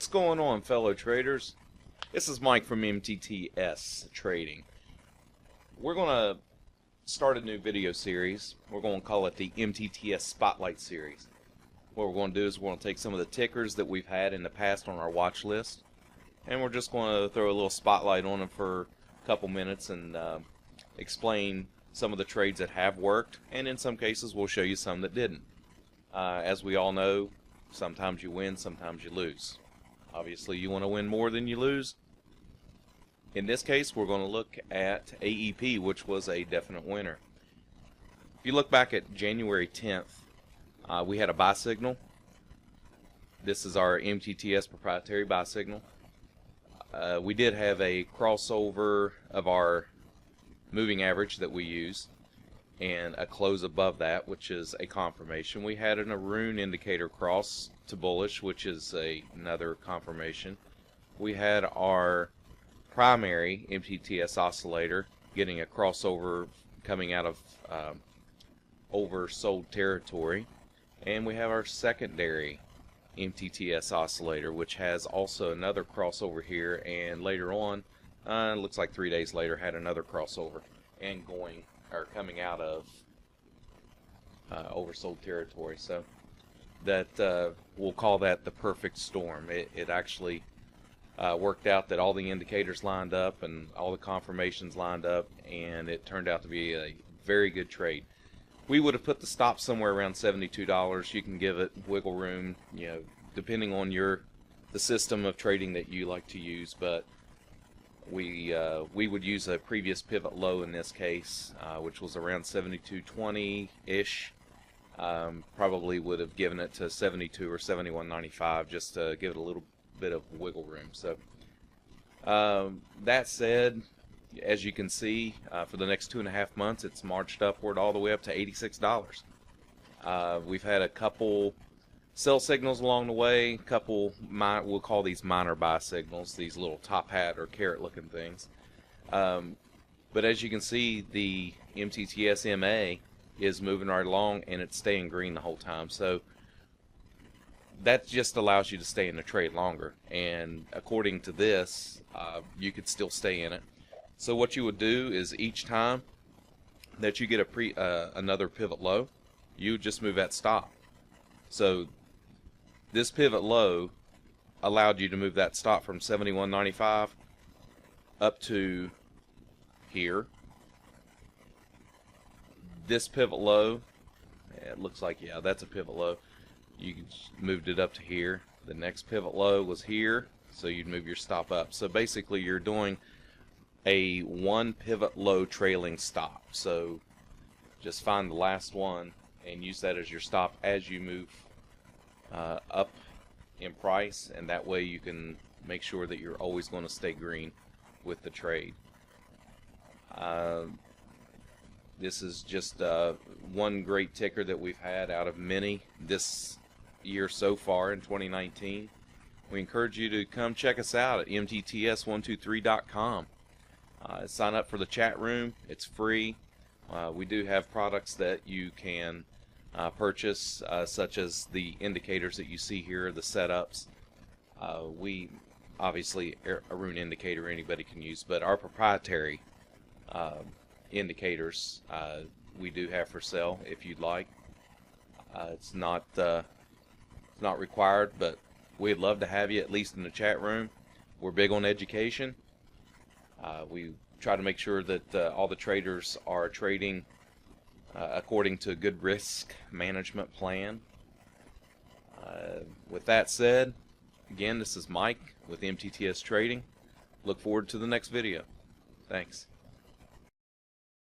What's going on, fellow traders? This is Mike from MTTS Trading. We're going to start a new video series. We're going to call it the MTTS Spotlight Series. What we're going to do is we're going to take some of the tickers that we've had in the past on our watch list, and we're just going to throw a little spotlight on them for a couple minutes and explain some of the trades that have worked, and in some cases we'll show you some that didn't. As we all know, sometimes you win, sometimes you lose. Obviously you want to win more than you lose. In this case we're going to look at AEP, which was a definite winner. If you look back at January 10th, we had a buy signal. This is our MTTS proprietary buy signal. We did have a crossover of our moving average that we use and a close above that, which is a confirmation. We had an Arun indicator cross to bullish, which is another confirmation. We had our primary MTTS oscillator getting a crossover coming out of oversold territory, and we have our secondary MTTS oscillator, which has also another crossover here, and later on, it looks like 3 days later, had another crossover and coming out of oversold territory. So that we'll call that the perfect storm. It actually worked out that all the indicators lined up and all the confirmations lined up, and it turned out to be a very good trade. We would have put the stop somewhere around $72. You can give it wiggle room, depending on the system of trading that you like to use, but we would use a previous pivot low in this case, which was around 72.20-ish. Probably would have given it to 72 or 71.95 just to give it a little bit of wiggle room. So that said, as you can see, for the next 2.5 months it's marched upward all the way up to $86. We've had a couple sell signals along the way, we'll call these minor buy signals, these little top hat or carrot looking things. But as you can see, the MTTS MA is moving right along and it's staying green the whole time. So that just allows you to stay in the trade longer, and according to this, you could still stay in it. So what you would do is each time that you get another pivot low, you would just move that stop. So this pivot low allowed you to move that stop from 71.95 up to here. This pivot low, it looks like, yeah, that's a pivot low. You moved it up to here. The next pivot low was here, so you'd move your stop up. So basically you're doing a one pivot low trailing stop. So just find the last one and use that as your stop as you move up in price, and that way you can make sure that you're always going to stay green with the trade. This is just one great ticker that we've had out of many this year so far in 2019. We encourage you to come check us out at mtts123.com. Sign up for the chat room. It's free. We do have products that you can purchase, such as the indicators that you see here, the setups. We obviously, Arun indicator anybody can use, but our proprietary indicators we do have for sale if you'd like. It's not required, but we'd love to have you at least in the chat room. We're big on education. We try to make sure that all the traders are trading according to a good risk management plan. With that said, again, this is Mike with MTTS Trading. Look forward to the next video. Thanks.